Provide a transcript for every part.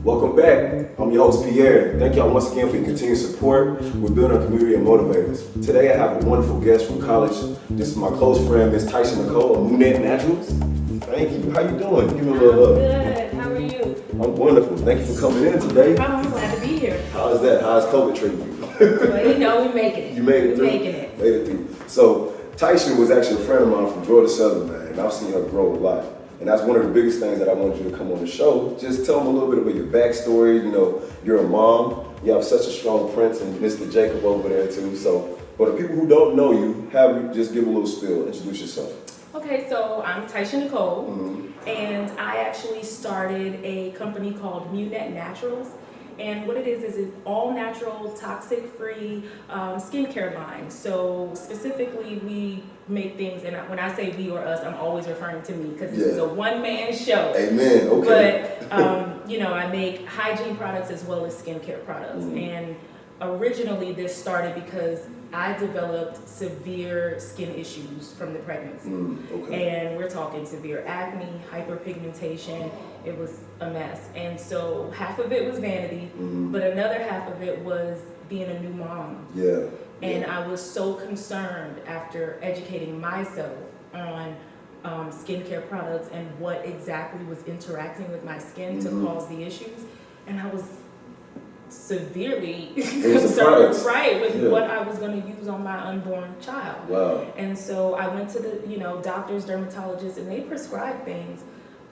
Welcome back. I'm your host, Pierre. Thank y'all once again for your continued support. We're building a community of motivators. Today I have a wonderful guest from college. This is my close friend, Miss Tyson Nicole of Motivational Naturals. Thank you. How you doing? Give me a little love. Good. How are you? I'm wonderful. Thank you for coming in today. I'm glad to be here. How's that? How's COVID treating you? Well, you know, we're making it. You made it through? We're making it. Made it through. So Tyson was actually a friend of mine from Georgia Southern, man, and I've seen her grow a lot. And that's one of the biggest things that I wanted you to come on the show. Just tell them a little bit about your backstory. You know, you're a mom. You have such a strong prince and Mr. Jacob over there too. So, for the people who don't know you, have you just give a little spiel, introduce yourself. Okay, so I'm Tyson Nicole, and I actually started a company called Motivational Naturals. And what it is an all natural, toxic-free skincare line. So specifically, we make things, and when I say we or us, I'm always referring to me because this is a one-man show. Amen. Okay. But you know, I make hygiene products as well as skincare products. And originally, this started because I developed severe skin issues from the pregnancy. And we're talking severe acne, hyperpigmentation. It was a mess. And so half of it was vanity, but another half of it was being a new mom. And I was so concerned after educating myself on skincare products and what exactly was interacting with my skin to cause the issues. And I was severely concerned, right, with what I was going to use on my unborn child. Wow. And so I went to the, doctors, dermatologists, and they prescribed things.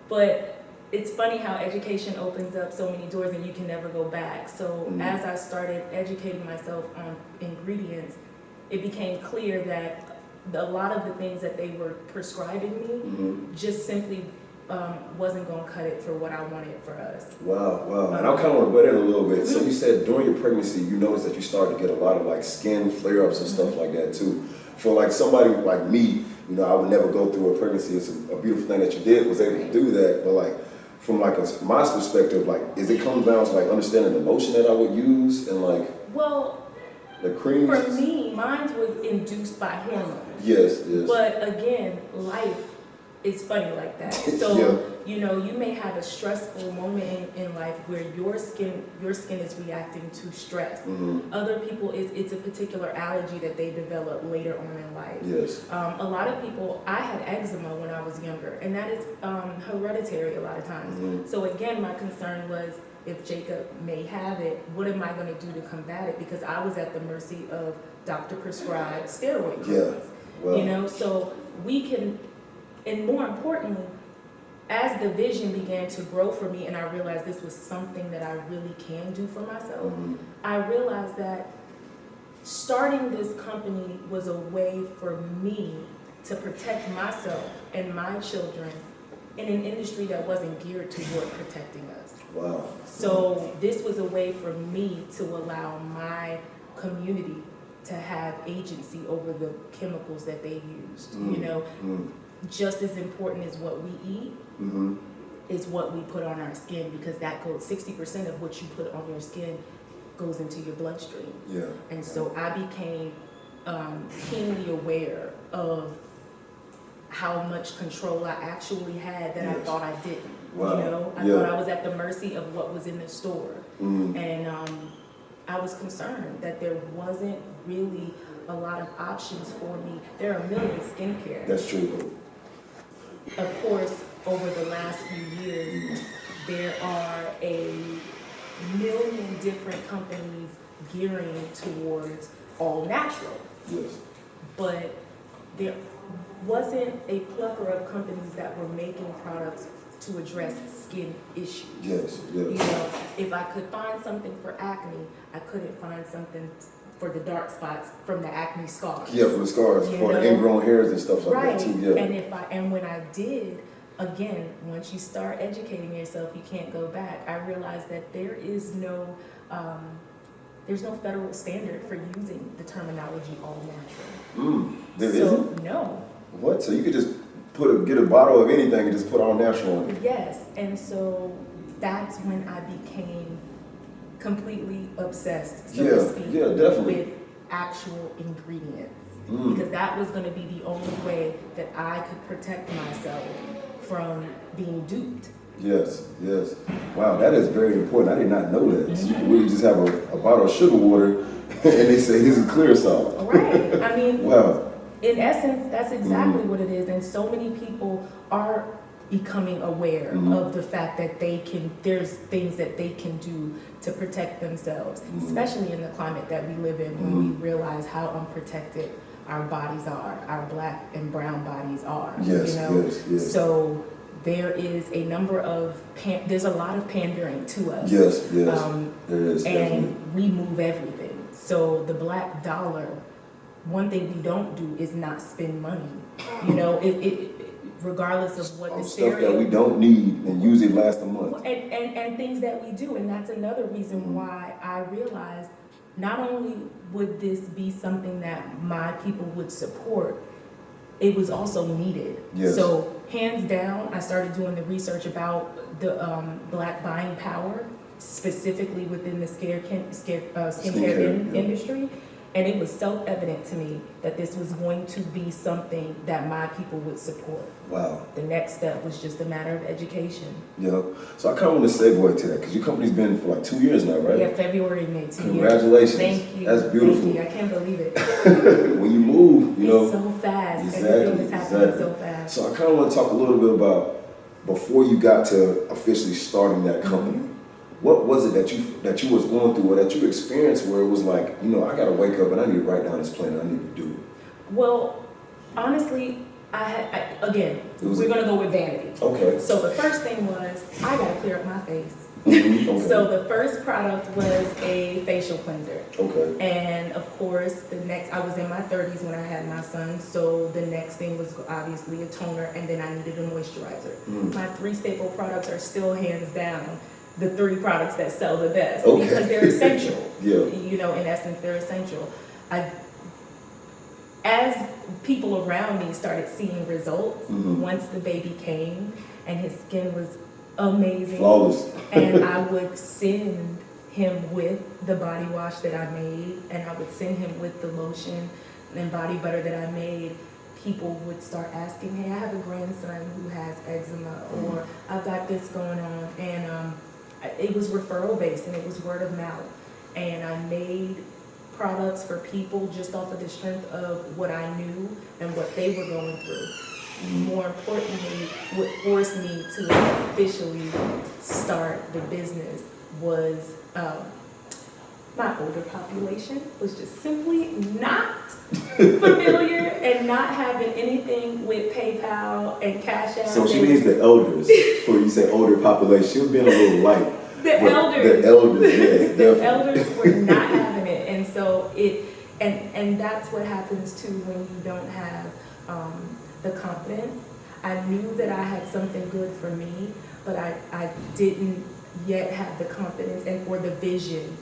But it's funny how education opens up so many doors and you can never go back. So as I started educating myself on ingredients, it became clear that a lot of the things that they were prescribing me just simply wasn't going to cut it for what I wanted for us. Wow. And I kind of want to butt in a little bit. So you said during your pregnancy, you noticed that you started to get a lot of like skin flare-ups and stuff like that too. For like somebody like me, I would never go through a pregnancy. It's a beautiful thing that you did, was able to do that. But like, from like my perspective, like, is it comes down to like understanding the lotion that I would use and like, well, the creams? For me, mine was induced by hormones. Yes. But again, life is funny like that. So, you may have a stressful moment in life where your skin is reacting to stress. Other people, it's a particular allergy that they develop later on in life. Yes. A lot of people, I had eczema when I was younger, and that is hereditary a lot of times. So again, my concern was, if Jacob may have it, what am I going to do to combat it? Because I was at the mercy of doctor-prescribed steroid creams. Well. So we can, and more importantly, as the vision began to grow for me and I realized this was something that I really can do for myself, I realized that starting this company was a way for me to protect myself and my children in an industry that wasn't geared toward protecting us. Wow. So this was a way for me to allow my community to have agency over the chemicals that they used. Just as important as what we eat is what we put on our skin, because that goes 60% of what you put on your skin goes into your bloodstream. And so I became keenly aware of how much control I actually had that I thought I didn't. I thought I was at the mercy of what was in the store. And I was concerned that there wasn't really a lot of options for me. There are a million skincare. That's true. Of course, over the last few years, there are a million different companies gearing towards all natural. Yes. But there wasn't a plethora of companies that were making products to address skin issues. Yes. If I could find something for acne, I couldn't find something for the dark spots from the acne scars. For the scars, for the ingrown hairs and stuff like that too. And when I did, again, once you start educating yourself, you can't go back. I realized that there is no federal standard for using the terminology all natural. There isn't? No. What? So you could just get a bottle of anything and just put all natural on it? Yes, and so that's when I became completely obsessed, so to speak, with actual ingredients. Because that was going to be the only way that I could protect myself from being duped. Yes, yes. Wow, that is very important. I did not know that. So you can really just have a bottle of sugar water and they say this is clear salt. Right. I mean, Wow. in essence, that's exactly what it is. And so many people are becoming aware of the fact that there's things that they can do to protect themselves, especially in the climate that we live in, when we realize how unprotected our bodies are, our black and brown bodies are. Yes, you know? yes. So there is a number of, there's a lot of pandering to us. Yes, there is. And Definitely. we move everything. So the black dollar, one thing we don't do is not spend money. You know, regardless of what the stuff that we don't need and usually last a month. And things that we do. And that's another reason why I realized not only would this be something that my people would support, it was also needed. Yes. So hands down, I started doing the research about the black buying power, specifically within the skincare industry. And it was self-evident to me that this was going to be something that my people would support. Wow. The next step was just a matter of education. Yeah. So I kind of want to segue to that because your company's been for like 2 years now, right? Yeah, February made 2 years. Congratulations. Thank you. That's beautiful. Thank you. I can't believe it. When you move, you know. It's so fast. Exactly. Everything is happening so fast. So I kind of want to talk a little bit about before you got to officially starting that company. What was it that you was going through or that you experienced where it was like, you know, I got to wake up and I need to write down this plan. I need to do it. Well, honestly, we're going to go with vanity. Okay. So the first thing was, I got to clear up my face. Okay. So the first product was a facial cleanser. Okay. And of course, I was in my 30s when I had my son, so the next thing was obviously a toner, and then I needed a moisturizer. My 3 staple products are still hands down the 3 products that sell the best because they're essential. Yeah. You know, in essence, they're essential. As people around me started seeing results, once the baby came and his skin was amazing. Flawless. And I would send him with the body wash that I made, and I would send him with the lotion and body butter that I made. People would start asking, hey, I have a grandson who has eczema, or I've got this going on. And it was referral based and it was word of mouth. And I made products for people just off of the strength of what I knew and what they were going through. More importantly, what forced me to officially start the business was my older population was just simply not familiar and not having anything with PayPal and Cash App. So she means the elders. Before you say older population, she was being a little light. The elders. The elders, yes, The elders were not having it, and so and that's what happens too when you don't have the confidence. I knew that I had something good for me, but I didn't yet have the confidence or the vision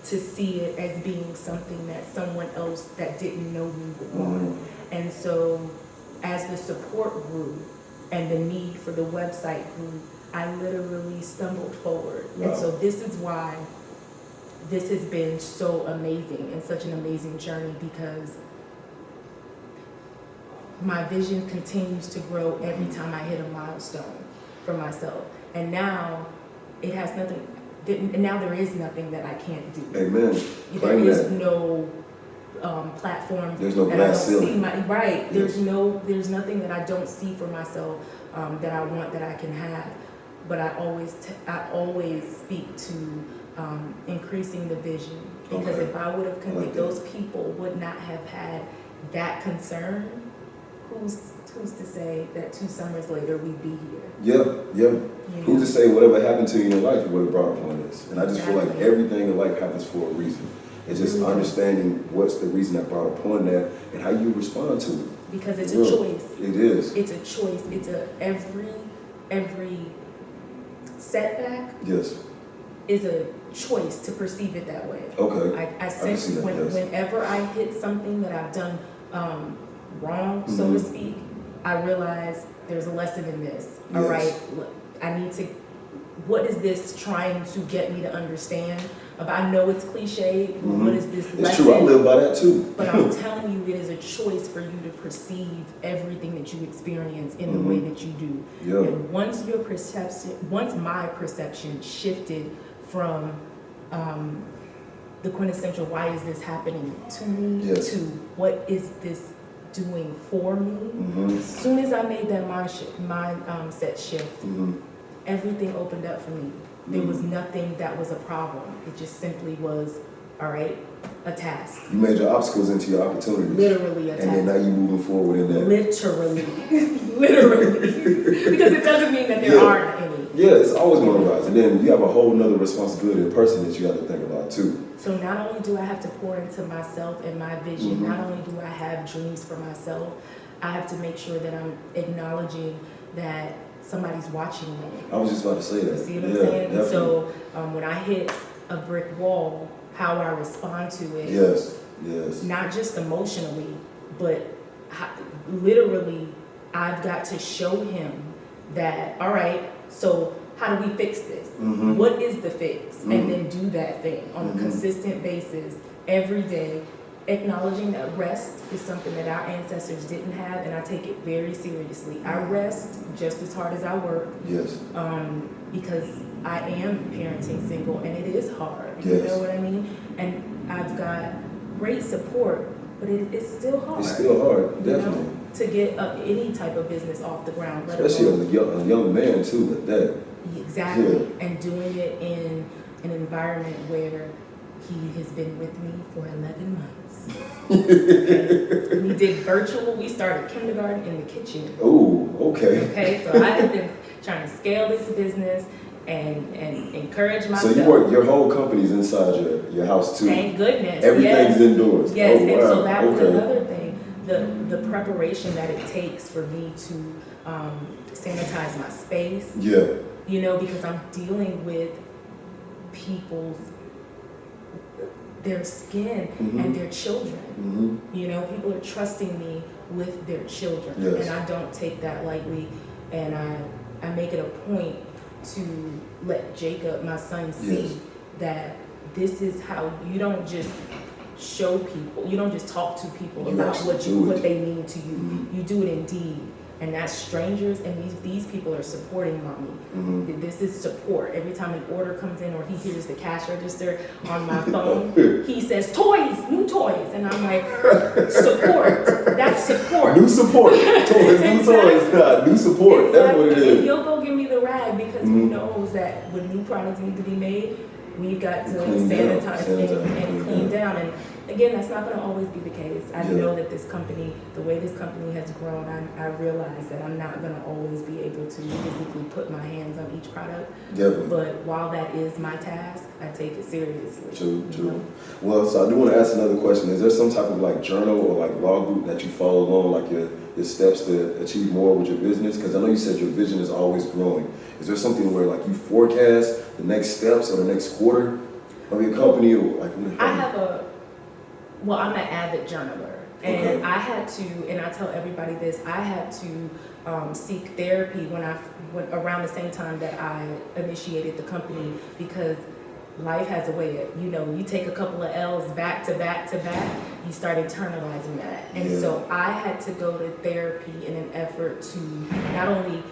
to see it as being something that someone else that didn't know me would want. And so as the support grew and the need for the website grew, I literally stumbled forward. Wow. And so this is why this has been so amazing and such an amazing journey, because my vision continues to grow every time I hit a milestone for myself. And now it has nothing, and now there is nothing that I can't do. Amen. There is no platform. There's no that glass I don't ceiling. see right. Yes. There's nothing that I don't see for myself that I want, that I can have. But I always speak to increasing the vision, because if I would have those people would not have had that concern. Who's to say that 2 summers later we'd be here? Yeah. Who's to say whatever happened to you in your life would have brought upon this? And I just feel like everything in life happens for a reason. It's just understanding what's the reason that brought upon that and how you respond to it. Because it's a choice. It is. It's a choice. It's every setback. Yes. Is a choice to perceive it that way. Okay. I sense whenever I hit something that I've done wrong, so to speak, I realize there's a lesson in this. All right, I need to what is this trying to get me to understand? I know it's cliche, but what is this lesson? It's true, I live by that too. But I'm telling you, it is a choice for you to perceive everything that you experience in the way that you do. Yeah. And once my perception shifted from the quintessential why is this happening to me to what is this doing for me, as soon as I made that mindset shift, everything opened up for me. There was nothing that was a problem. It just simply was, all right, a task. You made your obstacles into your opportunities. Literally a task. And then now you're moving forward in that. Literally. Literally. Because it doesn't mean that there aren't any. Yeah, it's always going to rise. And then you have a whole nother responsibility in person that you have to think about too. So not only do I have to pour into myself and my vision, not only do I have dreams for myself, I have to make sure that I'm acknowledging that somebody's watching me. I was just about to say that. You see what I'm saying? Definitely. So when I hit a brick wall, how I respond to it. Yes. Not just emotionally, but literally, I've got to show him that, all right, so how do we fix this? What is the fix? And then do that thing on a consistent basis every day, acknowledging that rest is something that our ancestors didn't have, and I take it very seriously. I rest just as hard as I work. Yes. Because I am parenting single, and it is hard. Yes. You know what I mean? And I've got great support, but it's still hard. It's still hard, definitely. You know, to get any type of business off the ground. Especially a young man too, at that. Exactly. Yeah. And doing it in an environment where he has been with me for 11 months. Okay. We did virtual. We started kindergarten in the kitchen. Oh, okay. Okay, so I have been trying to scale this business and encourage myself. So you work, your whole company's inside your house too. Thank goodness. Everything's indoors. Yes, oh, wow. And so that was another thing. The preparation that it takes for me to sanitize my space. Yeah. You know, because I'm dealing with their skin and their children. You know, people are trusting me with their children. Yes. And I don't take that lightly. And I make it a point to let Jacob, my son, see that this is how you don't just show people, you don't just talk to people about what they mean to you. You do it in deed. And that's strangers, and these people are supporting mommy. This is support. Every time an order comes in or he hears the cash register on my phone, he says, toys, new toys. And I'm like, support. That's support. New support. Toys, new toys. New support. Exactly. That's what it is. And he'll go give me the rag because he knows that when new products need to be made, we've got to sanitize and clean down. And again, that's not going to always be the case. I know that this company, the way this company has grown, I realize that I'm not going to always be able to physically put my hands on each product. Definitely. But while that is my task, I take it seriously. True. Well, so I do want to ask another question. Is there some type of like journal or like log group that you follow along, like your steps to achieve more with your business? Because I know you said your vision is always growing. Is there something where like you forecast the next steps or the next quarter of your company? Or like I'm an avid journaler, and I had to, and I tell everybody this, I had to seek therapy when around the same time that I initiated the company, because life has a way of, you take a couple of L's back to back to back, you start internalizing that. And so I had to go to therapy in an effort to not only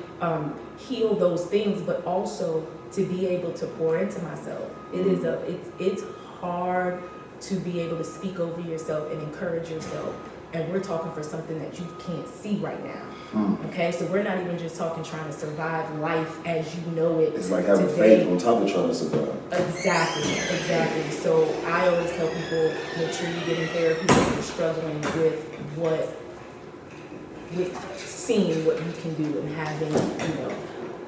heal those things, but also to be able to pour into myself. It's hard to be able to speak over yourself and encourage yourself. And we're talking for something that you can't see right now. Okay, so we're not even just talking trying to survive life as you know it. It's like having faith on top of trying to survive. Exactly. So I always tell people, make sure you get in therapy when you're struggling with seeing what you can do and having,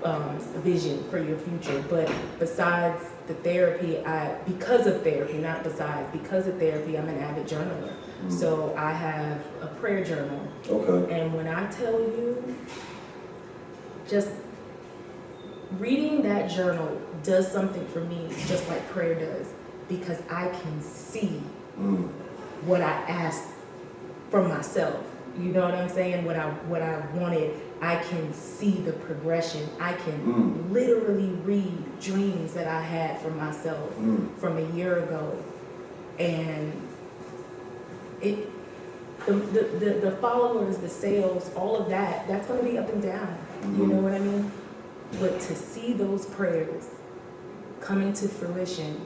a vision for your future. But besides the therapy, because of therapy, I'm an avid journaler. So I have a prayer journal. Okay. And when I tell you, just reading that journal does something for me, just like prayer does, because I can see what I asked from myself. You know what I'm saying? What I wanted I can see the progression. I can literally read dreams that I had for myself from a year ago. And the followers, the sales, all of that, that's going to be up and down. You know what I mean? But to see those prayers coming to fruition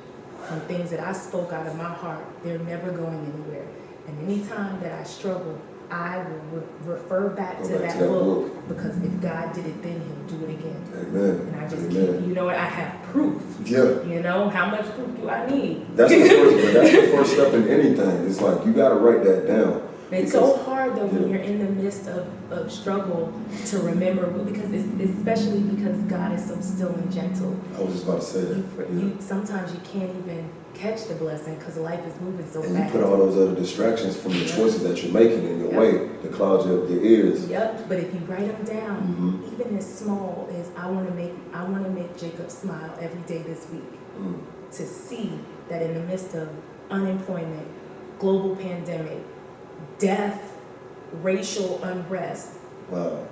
on things that I spoke out of my heart, they're never going anywhere. And anytime that I struggle, I will refer back to that book, because if God did it then, he'll do it again. Amen. And I just keep, you know what, I have proof. Yeah. You know, how much proof do I need? That's the first step in anything. It's like, you got to write that down. It's so hard though when you're in the midst of struggle to remember, because especially because God is so still and gentle. I was just about to say that. Sometimes you can't even catch the blessing because life is moving so fast. And you put all those other distractions from the choices that you're making in your way to cloud your ears. Yep. But if you write them down, even as small as I want to make Jacob smile every day this week, to see that in the midst of unemployment, global pandemic, death, racial unrest, wow,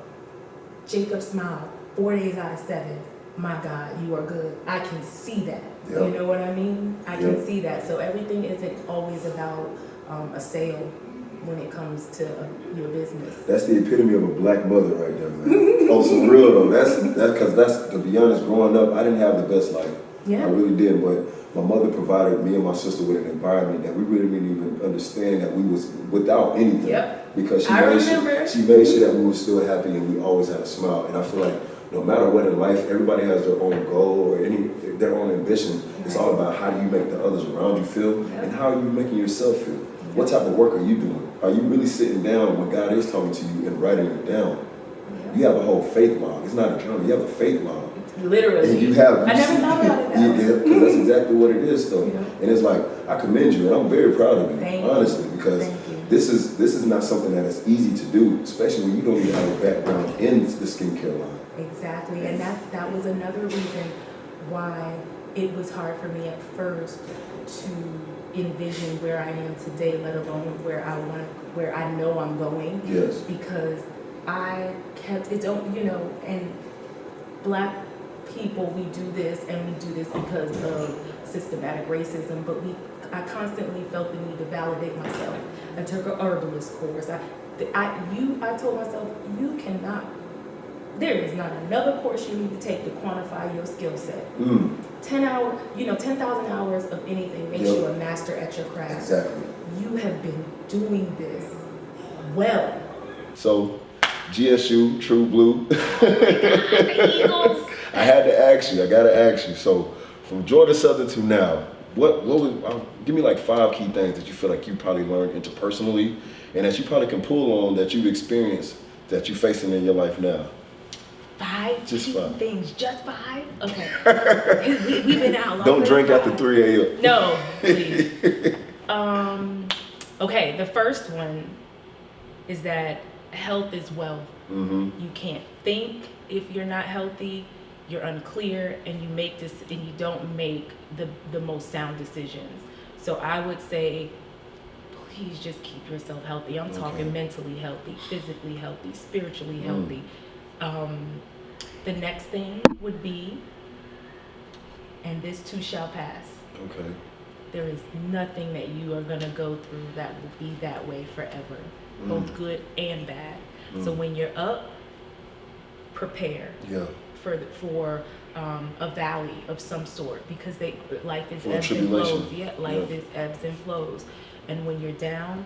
Jacob smiled 4 days out of 7. My God, you are good. I can see that. Yep. You know what I mean? I can see that. So everything isn't always about a sale when it comes to your business. That's the epitome of a black mother right there, man. Oh, some real though. That's because to be honest, growing up, I didn't have the best life. Yeah. I really did, but my mother provided me and my sister with an environment that we really didn't even understand that we was without anything. Yep. Because she made sure that we were still happy and we always had a smile. And I feel like no matter what in life, everybody has their own goal or their own ambition. It's all about how do you make the others around you feel and how are you making yourself feel. What type of work are you doing? Are you really sitting down when God is talking to you and writing it down? You have a whole faith log. It's not a journal. You have a faith log. Literally. And I never thought about it that way. Yeah, because that's exactly what it is, though. And it's like, I commend you, and I'm very proud of you, honestly, because this is not something that is easy to do, especially when you don't even have a background in the skincare line. Exactly, and that was another reason why it was hard for me at first to envision where I am today, let alone where I know I'm going. Yes. Because I kept it, and Black people, we do this because of systematic racism, but I constantly felt the need to validate myself. I took a herbalist course. I told myself, there is not another course you need to take to quantify your skill set. 10,000 hours of anything makes you a master at your craft. Exactly. You have been doing this well. So, GSU, True Blue. The Eagles. I had to ask you. I gotta ask you. So, from Georgia Southern to now, what was? Give me like 5 key things that you feel like you probably learned interpersonally, and that you probably can pull on that you've experienced that you're facing in your life now. 5 just key 5 things. Just 5? Okay. We've been out long. Don't drink after 3 a.m. No, please. Okay. The first one is that health is wealth. You can't think if you're not healthy. You're unclear, and you don't make the most sound decisions. So I would say, please just keep yourself healthy. I'm talking mentally healthy, physically healthy, spiritually healthy. The next thing would be, and this too shall pass. Okay. There is nothing that you are going to go through that will be that way forever, both good and bad. So when you're up, prepare. For a valley of some sort, because life is ebbs and flows. Life is ebbs and flows. And when you're down,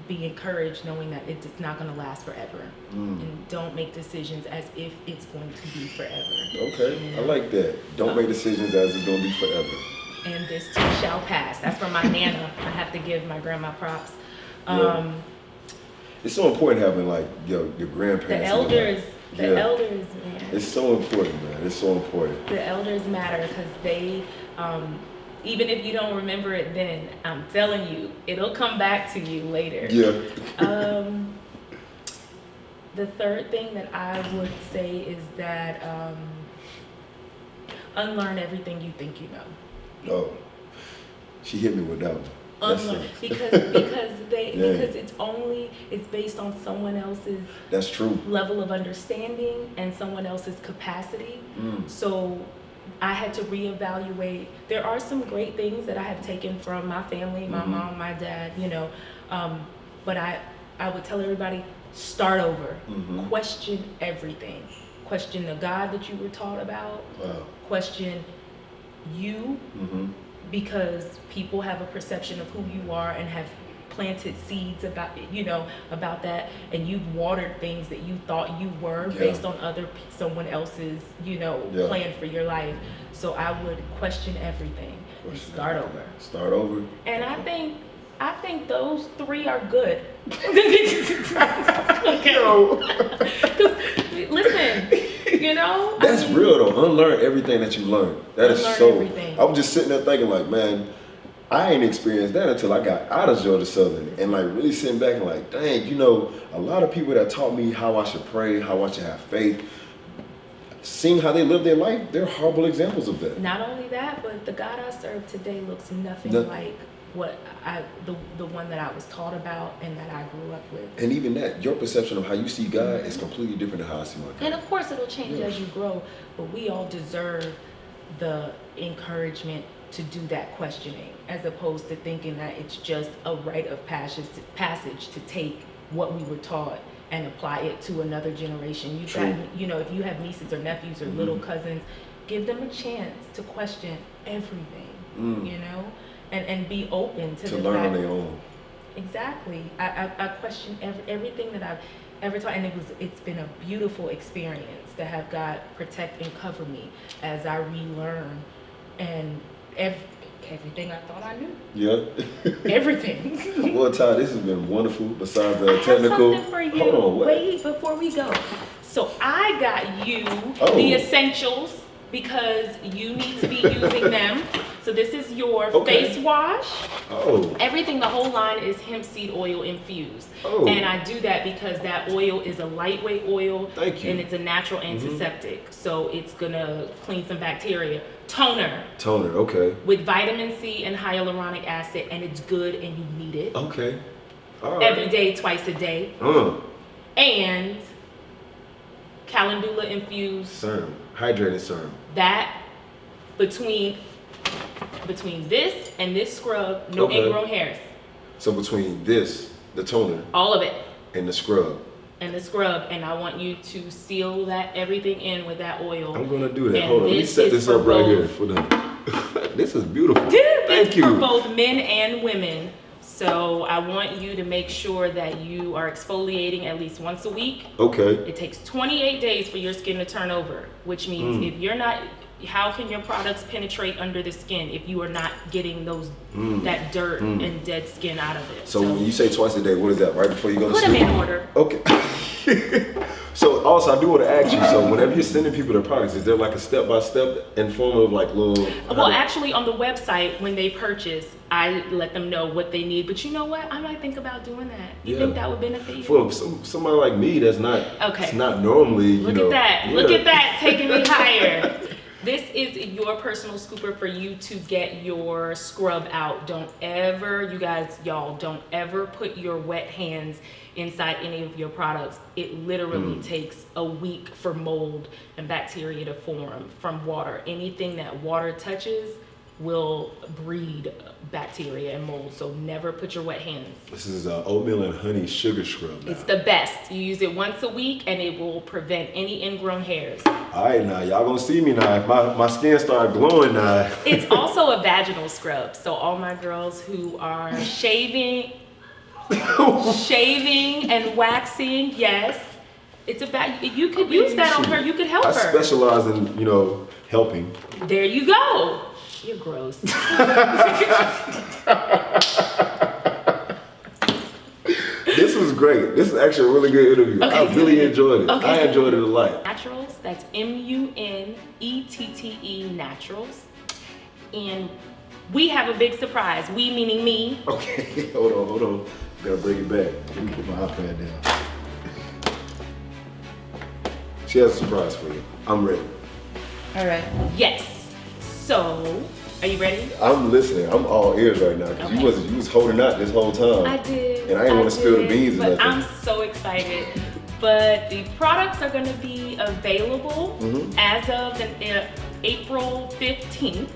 be encouraged knowing that it's not going to last forever. And don't make decisions as if it's going to be forever. Okay, I like that. Don't make decisions as it's going to be forever. And this too shall pass. That's from my Nana. I have to give my grandma props. It's so important having like your grandparents. The elders. The elders, man. It's so important, man. It's so important. The elders matter because they, even if you don't remember it then, I'm telling you, it'll come back to you later. The third thing that I would say is that unlearn everything you think you know. Oh, she hit me with that one. unlearn because it's based on someone else's That's true. level of understanding and someone else's capacity. So I had to reevaluate. There are some great things that I have taken from my family, my mom, my dad, but I would tell everybody, start over. Question everything. Question the God that you were taught about. Wow. Question you, because people have a perception of who you are and have planted seeds about that, and you've watered things that you thought you were based on someone else's plan for your life. So I would question everything. Start over. And I think those three are good. Okay. Listen, That's real though. Unlearn everything that you learned. That is so. Everything. I was just sitting there thinking like, man, I ain't experienced that until I got out of Georgia Southern, and like really sitting back and like, dang, a lot of people that taught me how I should pray, how I should have faith, seeing how they live their life, they're horrible examples of that. Not only that, but the God I serve today looks nothing like what the one that I was taught about and that I grew up with. And even that, your perception of how you see God is completely different than how I see my God. And of course it'll change as you grow, but we all deserve the encouragement to do that questioning, as opposed to thinking that it's just a rite of passage to take what we were taught and apply it to another generation. If you have nieces or nephews or little cousins, give them a chance to question everything, and be open to the learn fact, on their own. Exactly. I question everything that I've ever taught, and it's been a beautiful experience to have God protect and cover me as I relearn and everything I thought I knew. Yeah. Everything. Well, Ty, this has been wonderful. Besides the I technical. have something for you. Hold on, what? Wait, before we go. So I got you the essentials because you need to be using them. So this is your face wash. Oh. Everything, the whole line is hemp seed oil infused. Oh. And I do that because that oil is a lightweight oil. Thank you. And it's a natural antiseptic. So it's gonna clean some bacteria. Toner, okay. With vitamin C and hyaluronic acid, and it's good and you need it. Okay. All right. Every day, twice a day. And calendula infused serum, hydrated serum. That between this and this scrub, no ingrown hairs. So between this, the toner, all of it, and the scrub, and I want you to seal everything in with that oil. I'm gonna do that. And hold on, let me set this up right here for them. This is beautiful. Thank you. For both men and women. So I want you to make sure that you are exfoliating at least once a week. Okay. It takes 28 days for your skin to turn over, which means if you're not, how can your products penetrate under the skin if you are not getting that dirt and dead skin out of it? So when you say twice a day, what is that? Right before you go to sleep? Put them in order. Okay. So also, I do want to ask you, so whenever you're sending people the products, is there like a step-by-step in form of like little... Well, actually on the website, when they purchase, I let them know what they need. But you know what? I might think about doing that. You think that would benefit you? For somebody like me that's not, it's not normally, Look at that. Look at that, taking me higher. This is your personal scooper for you to get your scrub out. Don't ever put your wet hands inside any of your products. It literally takes a week for mold and bacteria to form from water. Anything that water touches will breed bacteria and mold, so never put your wet hands. This is oatmeal and honey sugar scrub now. It's the best. You use it once a week and it will prevent any ingrown hairs. All right, now y'all gonna see me now. If my skin start glowing now. It's also a vaginal scrub, so all my girls who are shaving and waxing, yes, it's you could use that on her. You could help her. I specialize in helping. There you go. You're gross. This was great. This is actually a really good interview. I really enjoyed it. I enjoyed it a lot. Naturals, that's MUNETTE Naturals. And we have a big surprise. We meaning me. Okay, hold on. Gotta bring it back. Let me put my iPad down. She has a surprise for you. I'm ready. All right. Yes. So, are you ready? I'm listening. I'm all ears right now because Okay. you was holding out this whole time. I did. And I didn't want to spill the beans or but nothing. I'm so excited. But the products are going to be available as of April 15th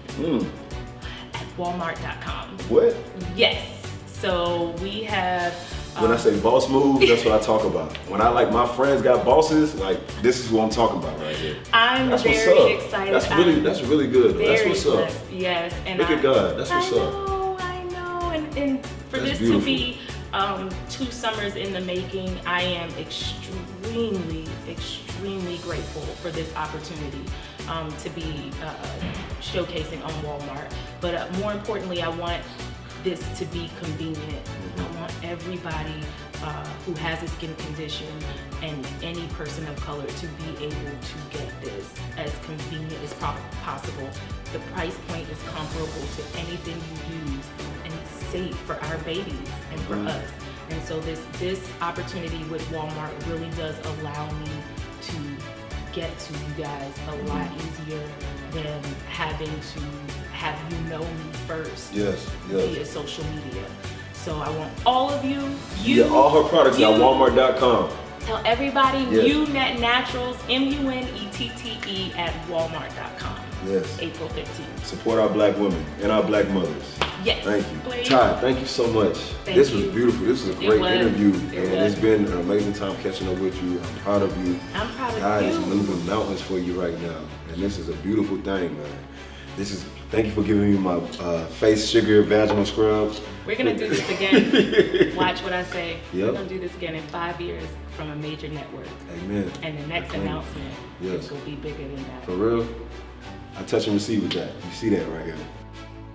at Walmart.com. What? Yes. So we have. When I say boss move, that's what I talk about. When I like my friends got bosses, like this is what I'm talking about right here. I'm That's what's very up. excited. That's really good. That's Very what's up. blessed. Yes. And Look at God. That's what's up. I know. And for That's this beautiful. to be 2 summers in the making, I am extremely grateful for this opportunity to be showcasing on Walmart. But more importantly, I want this to be convenient. I want everybody who has a skin condition and any person of color to be able to get this as convenient as possible. The price point is comparable to anything you use, and it's safe for our babies and for us. And so this opportunity with Walmart really does allow me to get to you guys a lot easier than having to have you know me first via social media. So I want all of you all her products at Walmart.com. Tell everybody Munette Naturals, MUNETTE at Walmart.com. Yes. April 15th. Support our black women and our black mothers. Yes. Thank you. Please. Ty, thank you so much. This was beautiful. This was a great interview. It's been an amazing time catching up with you. I'm proud of you. I'm proud of you. God is moving mountains for you right now. And this is a beautiful thing, man. Thank you for giving me my face sugar vaginal scrubs. We're gonna do this again. Watch what I say. Yep. We're gonna do this again in 5 years from a major network. Amen. And the next announcement is gonna be bigger than that. For real? I touch and receive with that. You see that right here.